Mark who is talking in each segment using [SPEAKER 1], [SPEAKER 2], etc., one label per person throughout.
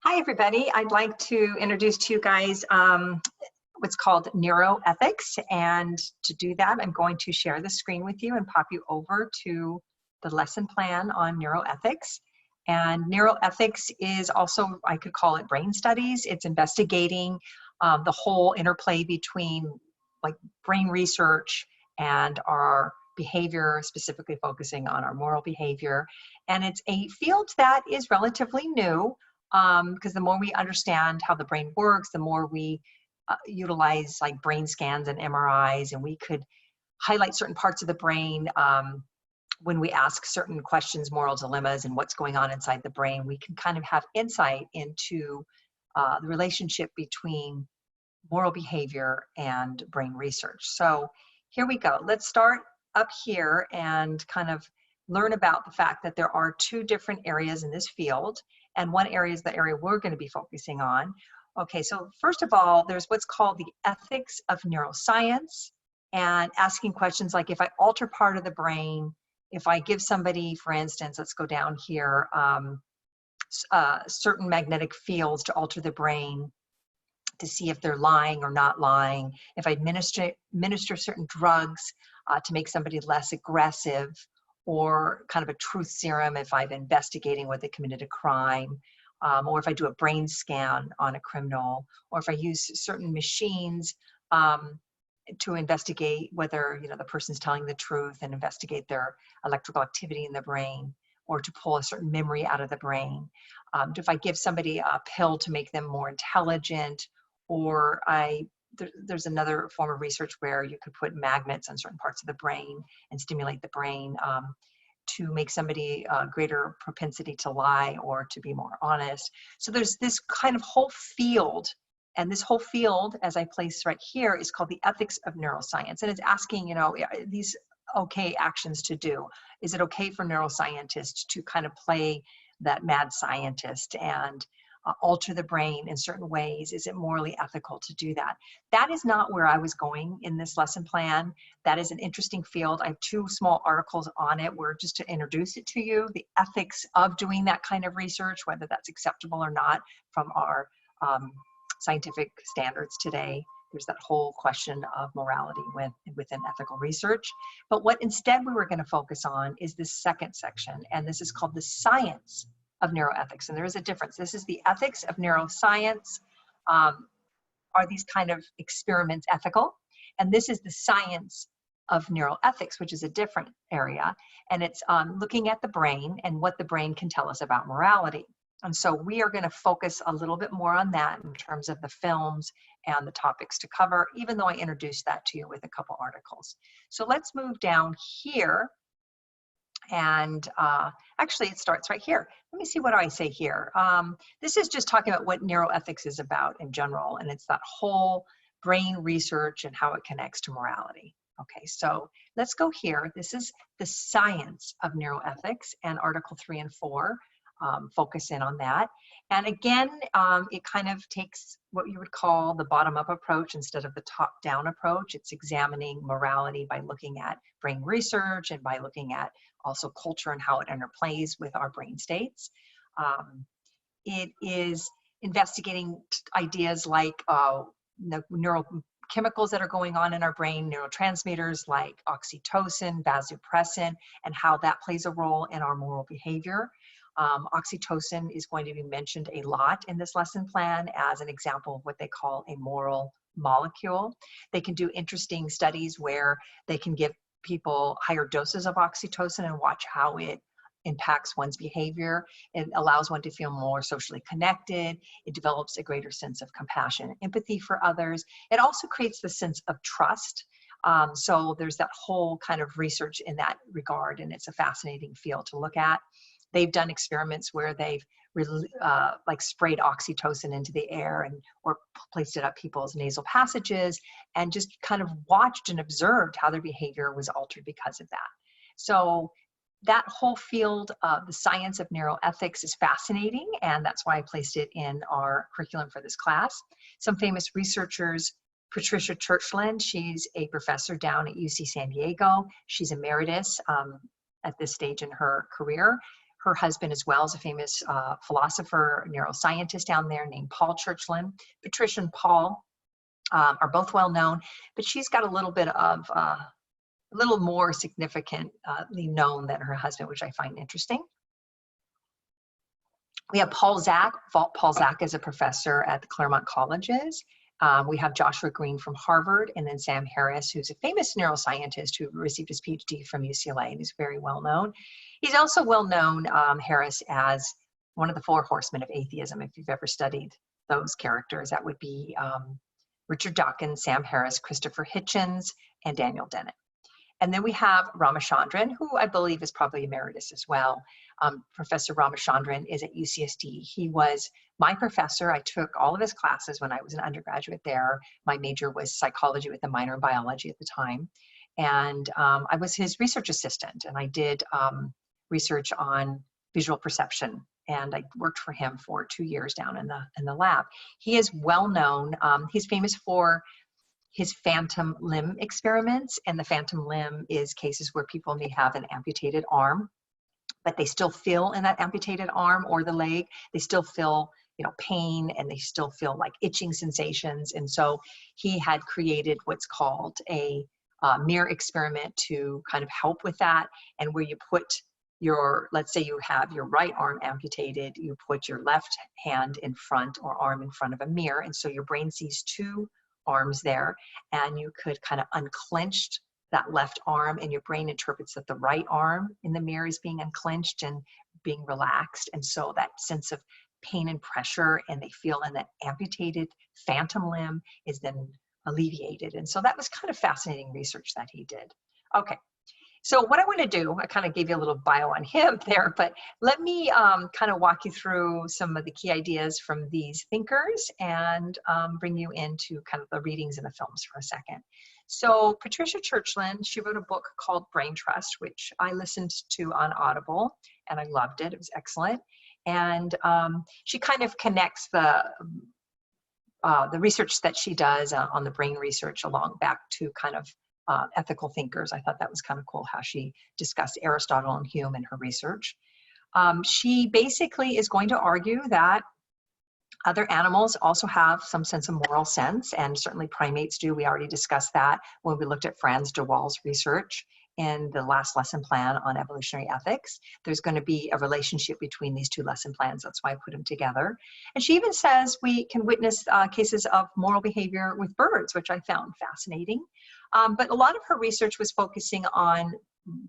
[SPEAKER 1] Hi, everybody. I'd like to introduce to you guys what's called neuroethics. And to do that, I'm going to share the screen with you and pop you over to the lesson plan on neuroethics. And neuroethics is also, I could call it brain studies. It's investigating the whole interplay between like brain research and our behavior, specifically focusing on our moral behavior. And it's a field that is relatively new, because the more we understand how the brain works, the more we utilize like brain scans and MRIs, and we could highlight certain parts of the brain when we ask certain questions, moral dilemmas, and what's going on inside the brain. We can kind of have insight into the relationship between moral behavior and brain research. So here we go. Let's start up here and kind of learn about the fact that there are two different areas in this field, and one area is the area we're going to be focusing on. Okay, so first of all, there's what's called the ethics of neuroscience, and asking questions like, if I alter part of the brain, if I give somebody, for instance, let's go down here, certain magnetic fields to alter the brain to see if they're lying or not lying, if I administer certain drugs to make somebody less aggressive, or kind of a truth serum if I'm investigating whether they committed a crime, or if I do a brain scan on a criminal, or if I use certain machines to investigate whether the person's telling the truth and investigate their electrical activity in the brain, or to pull a certain memory out of the brain. If I give somebody a pill to make them more intelligent, or there's another form of research where you could put magnets on certain parts of the brain and stimulate the brain to make somebody a greater propensity to lie or to be more honest. So there's this kind of whole field, and this whole field, as I place right here, is called the ethics of neuroscience. And it's asking, are these okay actions to do? Is it okay for neuroscientists to kind of play that mad scientist and alter the brain in certain ways? Is it morally ethical to do that? That is not where I was going in this lesson plan. That is an interesting field. I have two small articles on it where, just to introduce it to you, the ethics of doing that kind of research, whether that's acceptable or not from our scientific standards today. There's that whole question of morality within ethical research. But what instead we were going to focus on is this second section, and this is called the science of neuroethics. And there is a difference. This is the ethics of neuroscience. Are these kind of experiments ethical? And this is the science of neuroethics, which is a different area. And it's looking at the brain and what the brain can tell us about morality. And so we are going to focus a little bit more on that in terms of the films and the topics to cover, even though I introduced that to you with a couple articles. So let's move down here. And actually, it starts right here. Let me see, what do I say here? This is just talking about what neuroethics is about in general, and it's that whole brain research and how it connects to morality. Okay, so let's go here. This is the science of neuroethics, and Article 3 and 4 focus in on that. And again, it kind of takes what you would call the bottom-up approach instead of the top-down approach. It's examining morality by looking at brain research and by looking at also culture and how it interplays with our brain states. It is investigating ideas like neurochemicals that are going on in our brain, neurotransmitters like oxytocin, vasopressin, and how that plays a role in our moral behavior. Oxytocin is going to be mentioned a lot in this lesson plan as an example of what they call a moral molecule. They can do interesting studies where they can give people higher doses of oxytocin and watch how it impacts one's behavior. It allows one to feel more socially connected. It develops a greater sense of compassion and empathy for others. It also creates the sense of trust. So there's that whole kind of research in that regard, and it's a fascinating field to look at. They've done experiments where they've like sprayed oxytocin into the air or placed it up people's nasal passages and just kind of watched and observed how their behavior was altered because of that. So that whole field of the science of neuroethics is fascinating, and that's why I placed it in our curriculum for this class. Some famous researchers: Patricia Churchland, she's a professor down at UC San Diego. She's emeritus at this stage in her career. Her husband as well is a famous philosopher, neuroscientist down there named Paul Churchland. Patricia and Paul are both well known, but she's got a little bit of a little more significantly known than her husband, which I find interesting. We have Paul Zak. Paul Zak is a professor at the Claremont Colleges. We have Joshua Green from Harvard, and then Sam Harris, who's a famous neuroscientist who received his PhD from UCLA and is very well known. He's also well known, Harris, as one of the four horsemen of atheism. If you've ever studied those characters, that would be Richard Dawkins, Sam Harris, Christopher Hitchens, and Daniel Dennett. And then we have Ramachandran, who I believe is probably emeritus as well. Professor Ramachandran is at UCSD. He was my professor. I took all of his classes when I was an undergraduate there. My major was psychology with a minor in biology at the time. And I was his research assistant, and I did research on visual perception. And I worked for him for 2 years down in the lab. He is well known. He's famous for his phantom limb experiments, and the phantom limb is cases where people may have an amputated arm, but they still feel in that amputated arm or the leg, they still feel, you know, pain, and they still feel like itching sensations. And so he had created what's called a mirror experiment to kind of help with that, and where you put your, let's say you have your right arm amputated, you put your left hand in front or arm in front of a mirror, and so your brain sees two arms there, and you could kind of unclench that left arm, and your brain interprets that the right arm in the mirror is being unclenched and being relaxed. And so that sense of pain and pressure, and they feel in that amputated phantom limb, is then alleviated. And so that was kind of fascinating research that he did. Okay. So what I want to do, I kind of gave you a little bio on him there, but let me kind of walk you through some of the key ideas from these thinkers and bring you into kind of the readings and the films for a second. So Patricia Churchland, she wrote a book called Brain Trust, which I listened to on Audible, and I loved it. It was excellent. And she kind of connects the research that she does on the brain research along back to kind of ethical thinkers. I thought that was kind of cool how she discussed Aristotle and Hume in her research. She basically is going to argue that other animals also have some sense of moral sense, and certainly primates do. We already discussed that when we looked at Franz de Waal's research in the last lesson plan on evolutionary ethics. There's going to be a relationship between these two lesson plans. That's why I put them together. And she even says we can witness cases of moral behavior with birds, which I found fascinating. But a lot of her research was focusing on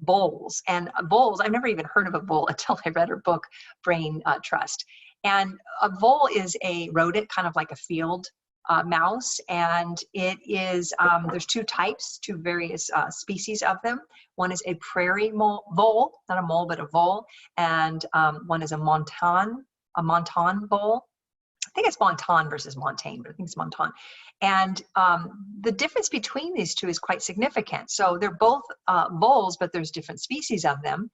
[SPEAKER 1] voles. And voles, I've never even heard of a vole until I read her book, Brain Trust. And a vole is a rodent, kind of like a field mouse. And it is, there's two types, two various species of them. One is a prairie vole, not a mole, but a vole. And one is a montan vole. I think it's montan versus montane, but I think it's montan. And the difference between these two is quite significant. So they're both voles, but there's different species of them.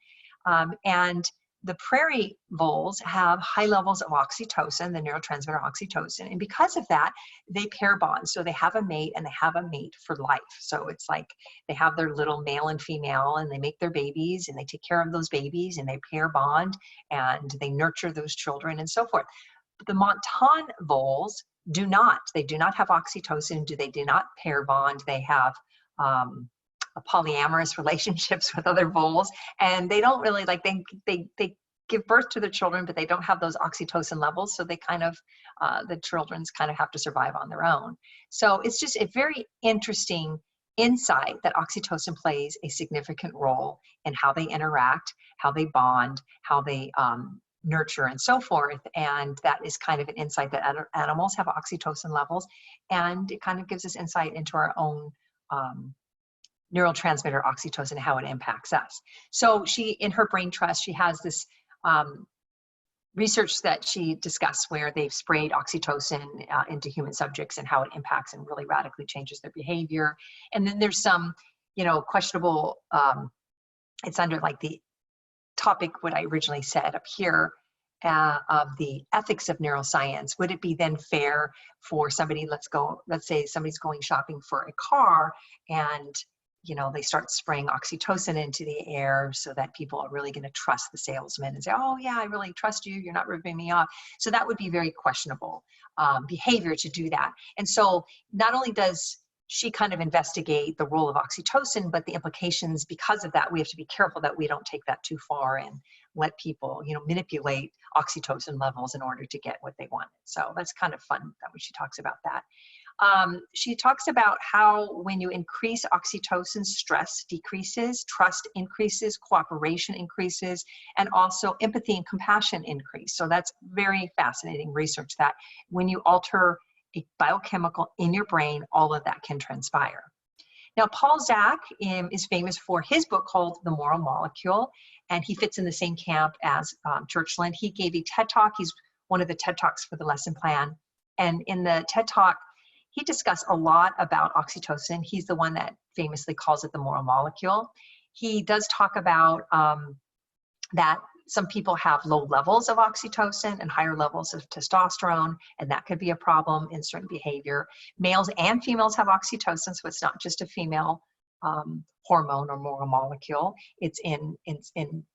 [SPEAKER 1] And the prairie voles have high levels of oxytocin, the neurotransmitter oxytocin. And because of that, they pair bond. So they have a mate, and they have a mate for life. So it's like they have their little male and female, and they make their babies, and they take care of those babies, and they pair bond, and they nurture those children and so forth. But the montan voles do not. They do not have oxytocin. They do not pair bond. They have polyamorous relationships with other voles, and they don't really like, they give birth to their children, but they don't have those oxytocin levels. So they kind of, the children's kind of have to survive on their own. So it's just a very interesting insight that oxytocin plays a significant role in how they interact, how they bond, how they nurture and so forth. And that is kind of an insight that animals have oxytocin levels, and it kind of gives us insight into our own neurotransmitter oxytocin, how it impacts us. So she, in her Brain Trust, she has this research that she discussed where they've sprayed oxytocin into human subjects and how it impacts and really radically changes their behavior. And then there's some, you know, questionable, it's under like the topic what I originally said up here of the ethics of neuroscience. Would it be then fair for somebody, let's say somebody's going shopping for a car, and they start spraying oxytocin into the air so that people are really going to trust the salesman and say, oh yeah, I really trust you, you're not ripping me off. So that would be very questionable behavior to do that. And so not only does she kind of investigate the role of oxytocin, but the implications because of that, we have to be careful that we don't take that too far and let people, manipulate oxytocin levels in order to get what they want. So that's kind of fun that when she talks about that. She talks about how when you increase oxytocin, stress decreases, trust increases, cooperation increases, and also empathy and compassion increase. So that's very fascinating research that when you alter a biochemical in your brain, all of that can transpire. Now, Paul Zak is famous for his book called The Moral Molecule, and he fits in the same camp as Churchland. He gave a TED Talk. He's one of the TED Talks for the lesson plan. And in the TED Talk, he discussed a lot about oxytocin. He's the one that famously calls it the moral molecule. He does talk about that some people have low levels of oxytocin and higher levels of testosterone, and that could be a problem in certain behavior. Males and females have oxytocin, so it's not just a female hormone or moral molecule. It's in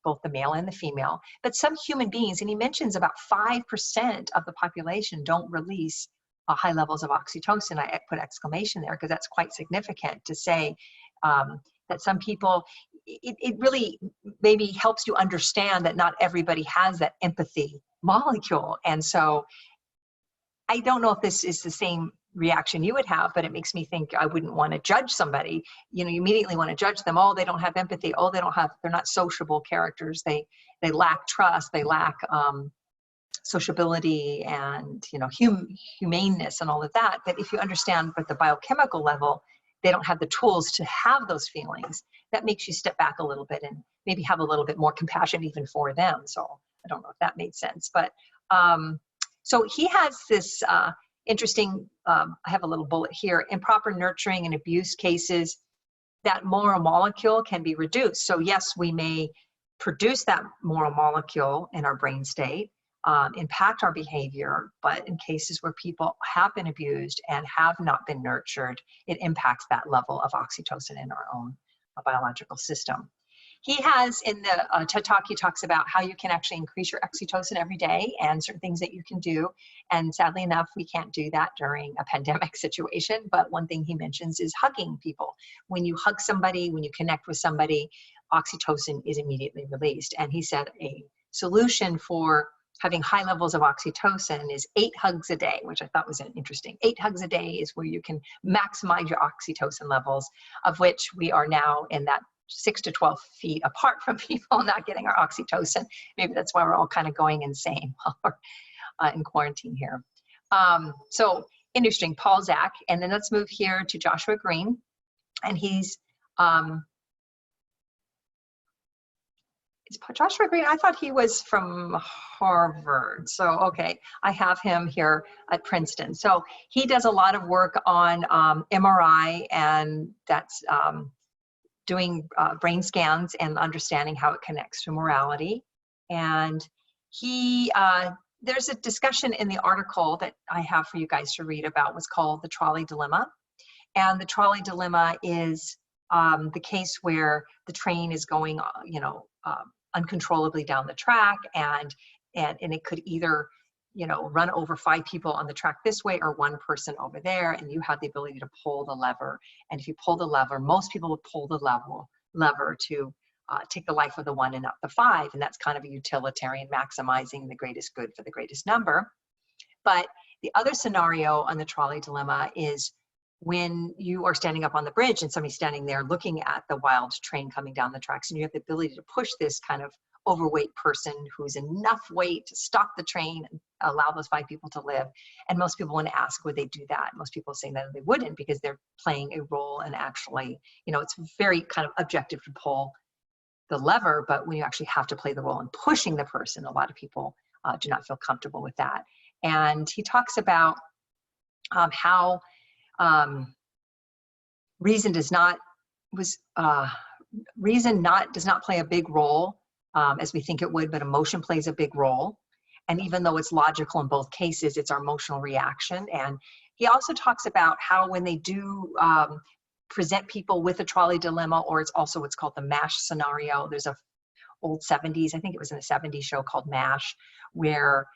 [SPEAKER 1] both the male and the female. But some human beings, and he mentions about 5% of the population don't release high levels of oxytocin. I put exclamation there because that's quite significant to say that some people, it really maybe helps you understand that not everybody has that empathy molecule. And so I don't know if this is the same reaction you would have, but it makes me think I wouldn't want to judge somebody. You immediately want to judge them. Oh, they don't have empathy. Oh, they're not sociable characters. They lack trust. They lack sociability and humaneness and all of that. But if you understand at the biochemical level, they don't have the tools to have those feelings. That makes you step back a little bit and maybe have a little bit more compassion even for them. So I don't know if that made sense, but so he has this interesting, I have a little bullet here, improper nurturing and abuse cases, that moral molecule can be reduced. So yes, we may produce that moral molecule in our brain state, impact our behavior, but in cases where people have been abused and have not been nurtured, it impacts that level of oxytocin in our own biological system. He has, in the TED Talk, he talks about how you can actually increase your oxytocin every day and certain things that you can do. And sadly enough, we can't do that during a pandemic situation. But one thing he mentions is hugging people. When you hug somebody, when you connect with somebody, oxytocin is immediately released. And he said a solution for having high levels of oxytocin is 8 hugs a day, which I thought was interesting. 8 hugs a day is where you can maximize your oxytocin levels, of which we are now in that 6 to 12 feet apart from people not getting our oxytocin. Maybe that's why we're all kind of going insane while we're in quarantine here. So interesting, Paul Zak. And then let's move here to Joshua Green. And he's, is Joshua Green? I thought he was from Harvard. So, okay, I have him here at Princeton. So he does a lot of work on MRI, and that's doing brain scans and understanding how it connects to morality. And he, there's a discussion in the article that I have for you guys to read about what's called the trolley dilemma. And the trolley dilemma is the case where the train is going, uncontrollably down the track, and it could either, run over 5 people on the track this way or 1 person over there, and you have the ability to pull the lever. And if you pull the lever, most people will pull the lever to take the life of the 1 and not the 5, and that's kind of a utilitarian, maximizing the greatest good for the greatest number. But the other scenario on the trolley dilemma is when you are standing up on the bridge and somebody's standing there looking at the wild train coming down the tracks, and you have the ability to push this kind of overweight person who's enough weight to stop the train and allow those 5 people to live. And most people want to ask, would they do that? Most people say that they wouldn't, because they're playing a role, and actually, it's very kind of objective to pull the lever, but when you actually have to play the role in pushing the person, a lot of people do not feel comfortable with that. And he talks about how reason does not play a big role as we think it would, but emotion plays a big role. And even though it's logical in both cases, it's our emotional reaction. And he also talks about how when they do present people with a trolley dilemma, or it's also what's called the MASH scenario. There's a old 70s, I think it was in a 70s show called MASH, where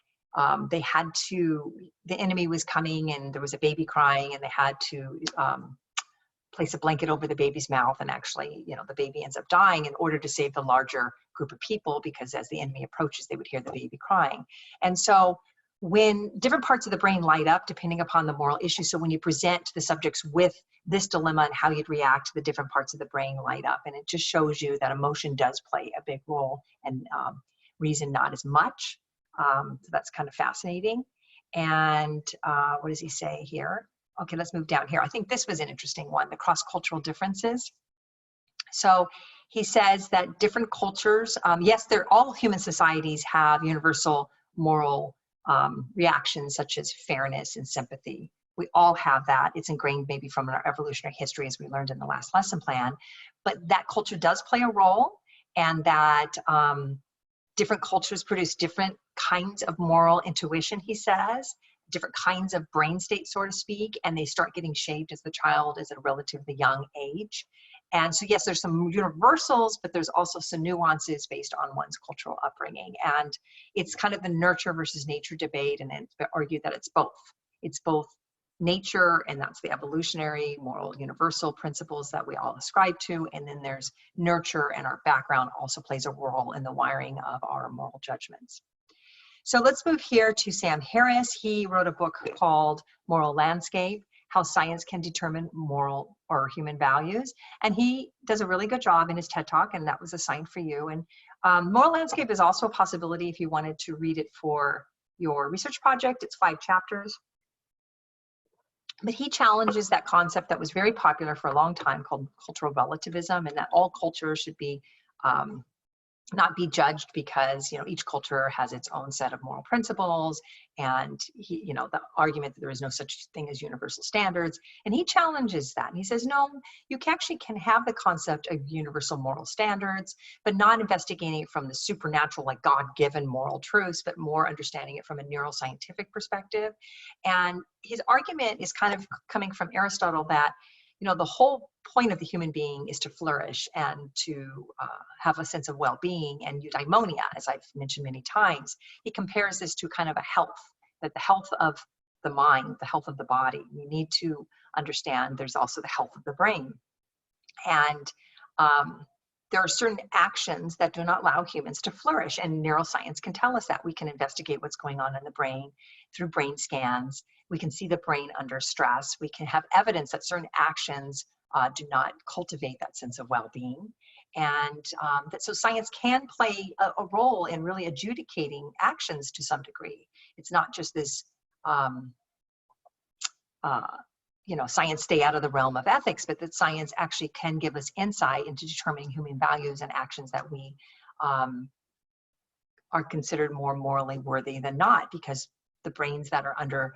[SPEAKER 1] they had to, the enemy was coming and there was a baby crying, and they had to place a blanket over the baby's mouth, and actually, you know, the baby ends up dying in order to save the larger group of people, because as the enemy approaches, they would hear the baby crying. And so when different parts of the brain light up depending upon the moral issue, so when you present the subjects with this dilemma and how you'd react, the different parts of the brain light up. And it just shows you that emotion does play a big role, and reason not as much. So that's kind of fascinating. And what does he say here? Okay, let's move down here. I think this was an interesting one, the cross-cultural differences. So he says that different cultures, yes, all human societies have universal moral reactions such as fairness and sympathy. We all have that. It's ingrained maybe from our evolutionary history, as we learned in the last lesson plan. But that culture does play a role, and that different cultures produce different kinds of moral intuition, he says, different kinds of brain states, so to speak, and they start getting shaped as the child is at a relatively young age. And so, yes, there's some universals, but there's also some nuances based on one's cultural upbringing. And it's kind of the nurture versus nature debate, and it's argued that it's both. It's both nature, and that's the evolutionary moral universal principles that we all ascribe to, and then there's nurture, and our background also plays a role in the wiring of our moral judgments. So let's move here to Sam Harris. He wrote a book called Moral Landscape: How Science Can Determine Moral or Human Values. And he does a really good job in his TED Talk, and that was assigned for you. And Moral Landscape is also a possibility if you wanted to read it for your research project. It's 5 chapters. But he challenges that concept that was very popular for a long time called cultural relativism, and that all cultures should be not be judged because, you know, each culture has its own set of moral principles, and he, you know, the argument that there is no such thing as universal standards. And he challenges that, and he says, no, you actually can have the concept of universal moral standards, but not investigating it from the supernatural, like God-given moral truths, but more understanding it from a neuroscientific perspective. And his argument is kind of coming from Aristotle that, you know, the whole point of the human being is to flourish and to have a sense of well-being and eudaimonia, as I've mentioned many times. He compares this to kind of a health, that the health of the mind, the health of the body. We need to understand there's also the health of the brain. And there are certain actions that do not allow humans to flourish, and neuroscience can tell us that. We can investigate what's going on in the brain through brain scans. We can see the brain under stress. We can have evidence that certain actions do not cultivate that sense of well-being. And so science can play a role in really adjudicating actions to some degree. It's not just this, you know, science stay out of the realm of ethics, but that science actually can give us insight into determining human values and actions that we are considered more morally worthy than not, because the brains that are under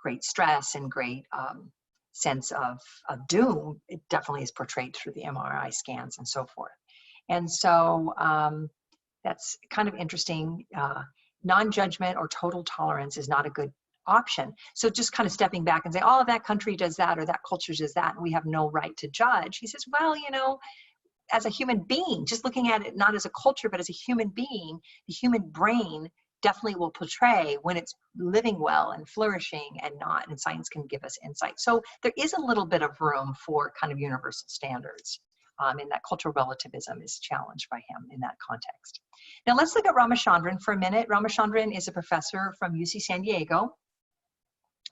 [SPEAKER 1] great stress and great sense of doom, it definitely is portrayed through the MRI scans and so forth. And so that's kind of interesting. Non-judgment or total tolerance is not a good option. So just kind of stepping back and say, oh, that country does that or that culture does that, and we have no right to judge. He says, well, you know, as a human being, just looking at it not as a culture, but as a human being, the human brain definitely will portray when it's living well and flourishing and not, and science can give us insight. So there is a little bit of room for kind of universal standards, and that cultural relativism is challenged by him in that context. Now let's look at Ramachandran for a minute. Ramachandran is a professor from UC San Diego.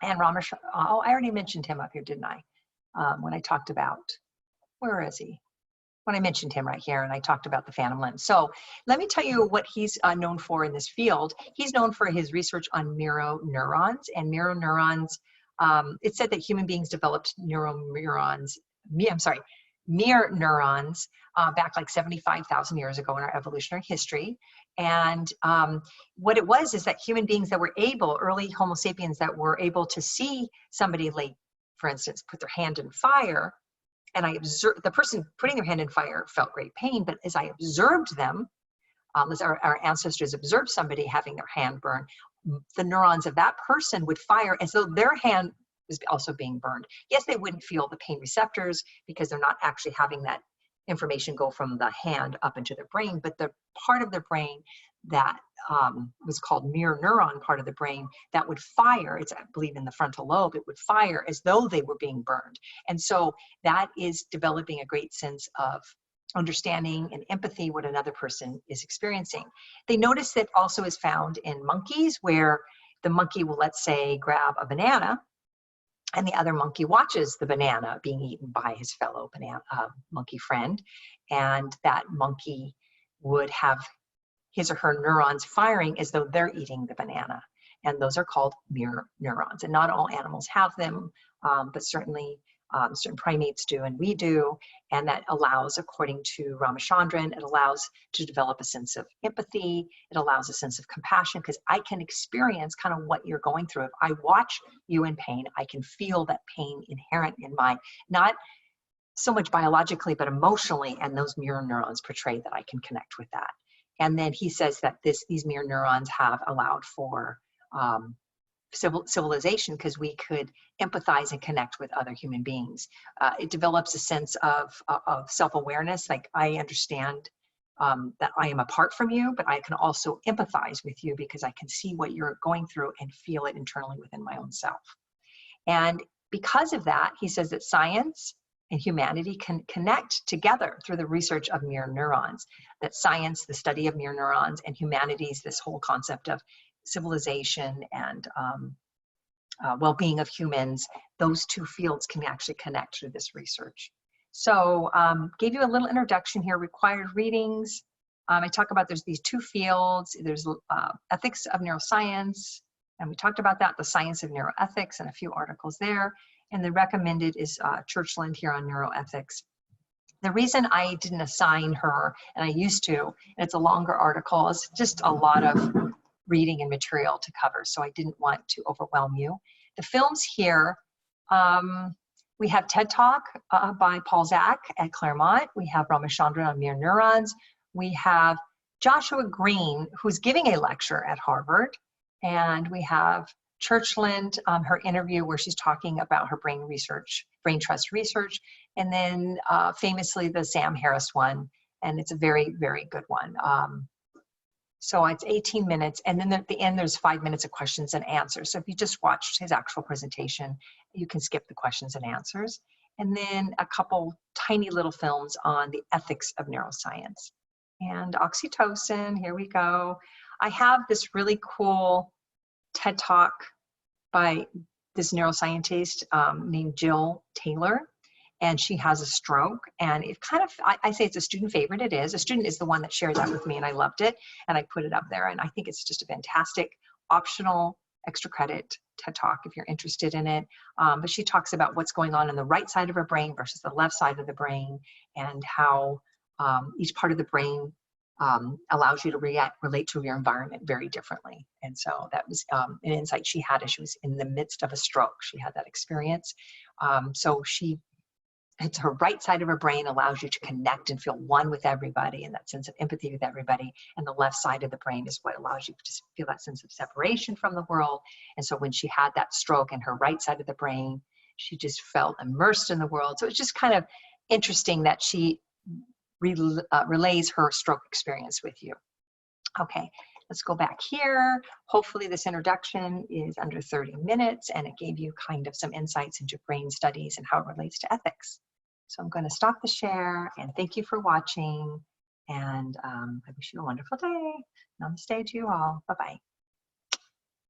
[SPEAKER 1] And oh, I already mentioned him up here, didn't I? When I talked about, where is he? When I mentioned him right here and I talked about the phantom limb. So let me tell you what he's known for in this field. He's known for his research on mirror neurons. And mirror neurons, it said that human beings developed mirror neurons back like 75,000 years ago in our evolutionary history. And what it was is that human beings that were able, early Homo sapiens that were able to see somebody, like, for instance, put their hand in fire, and I observed the person putting their hand in fire felt great pain, but as I observed them, as our ancestors observed somebody having their hand burn, the neurons of that person would fire as though their hand was also being burned. Yes, they wouldn't feel the pain receptors because they're not actually having that information go from the hand up into their brain, but the part of their brain that was called mirror neuron part of the brain that would fire, it's I believe in the frontal lobe, it would fire as though they were being burned. And so that is developing a great sense of understanding and empathy what another person is experiencing. They notice that also is found in monkeys, where the monkey will, let's say, grab a banana, and the other monkey watches the banana being eaten by his fellow banana monkey friend, and that monkey would have his or her neurons firing as though they're eating the banana. And those are called mirror neurons. And not all animals have them, but certainly certain primates do and we do. And that allows, according to Ramachandran, it allows to develop a sense of empathy. It allows a sense of compassion, because I can experience kind of what you're going through. If I watch you in pain, I can feel that pain inherent in my, not so much biologically, but emotionally, and those mirror neurons portray that I can connect with that. And then he says that these mirror neurons have allowed for civilization, because we could empathize and connect with other human beings. It develops a sense of self-awareness, like I understand that I am apart from you, but I can also empathize with you because I can see what you're going through and feel it internally within my own self. And because of that, he says that science and humanity can connect together through the research of mirror neurons. That science, the study of mirror neurons, and humanities, this whole concept of civilization and well-being of humans, those two fields can actually connect through this research. So gave you a little introduction here, required readings. I talk about there's these two fields. There's ethics of neuroscience, and we talked about that, the science of neuroethics, and a few articles there. And the recommended is Churchland here on neuroethics. The reason I didn't assign her, and I used to, and it's a longer article, is just a lot of reading and material to cover, so I didn't want to overwhelm you. The films here, we have TED Talk by Paul Zak at Claremont. We have Ramachandran on mirror neurons. We have Joshua Green, who's giving a lecture at Harvard. And we have Churchland, her interview where she's talking about her brain trust research. And then famously the Sam Harris one, and it's a very, very good one. So it's 18 minutes, and then at the end, there's 5 minutes of questions and answers. So if you just watched his actual presentation, you can skip the questions and answers. And then a couple tiny little films on the ethics of neuroscience. And oxytocin, here we go. I have this really cool TED Talk by this neuroscientist named Jill Taylor. And she has a stroke, and it kind of, I say it's a student favorite. It is. A student is the one that shared that with me, and I loved it, and I put it up there, and I think it's just a fantastic optional extra credit TED Talk if you're interested in it. But she talks about what's going on in the right side of her brain versus the left side of the brain, and how each part of the brain allows you to relate to your environment very differently. And so that was an insight she had as she was in the midst of a stroke. She had that experience. It's her right side of her brain allows you to connect and feel one with everybody, and that sense of empathy with everybody. And the left side of the brain is what allows you to feel that sense of separation from the world. And so when she had that stroke in her right side of the brain, she just felt immersed in the world. So it's just kind of interesting that she relays her stroke experience with you. Okay, let's go back here. Hopefully this introduction is under 30 minutes, and it gave you kind of some insights into brain studies and how it relates to ethics. So I'm going to stop the share, and thank you for watching, and I wish you a wonderful day. Namaste to you all. Bye-bye.